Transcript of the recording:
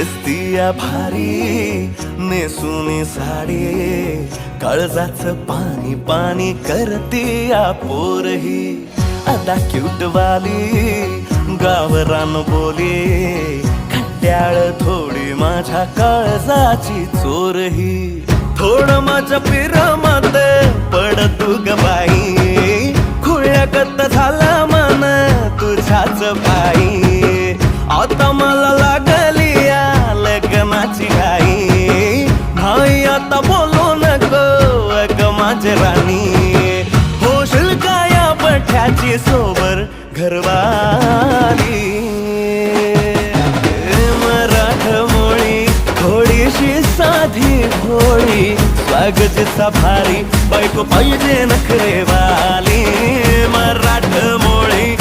दिसतीया भारी नेसुनी साडी, काळजाच पाणी पाणी करतीया पोरही. अदा क्यूट वाली गावरान बोली, खट्याळ थोडी माझ्या काळजाची चोरही. थोड माझ्या पिरामात पड तू ग बाई, खुळ्यागत झाला मन तुझ्याच पायी. आता मला लागली या लग्नाची घाई, नाही आता बोलू नको अग माझी राणी. होशील का या पठ्याची सोबर घरवाली. मराठमोळी थोडीशी साधी भोळी, स्वागताचा भारी बायको पाहिजे नखरेवाली. मराठमोळी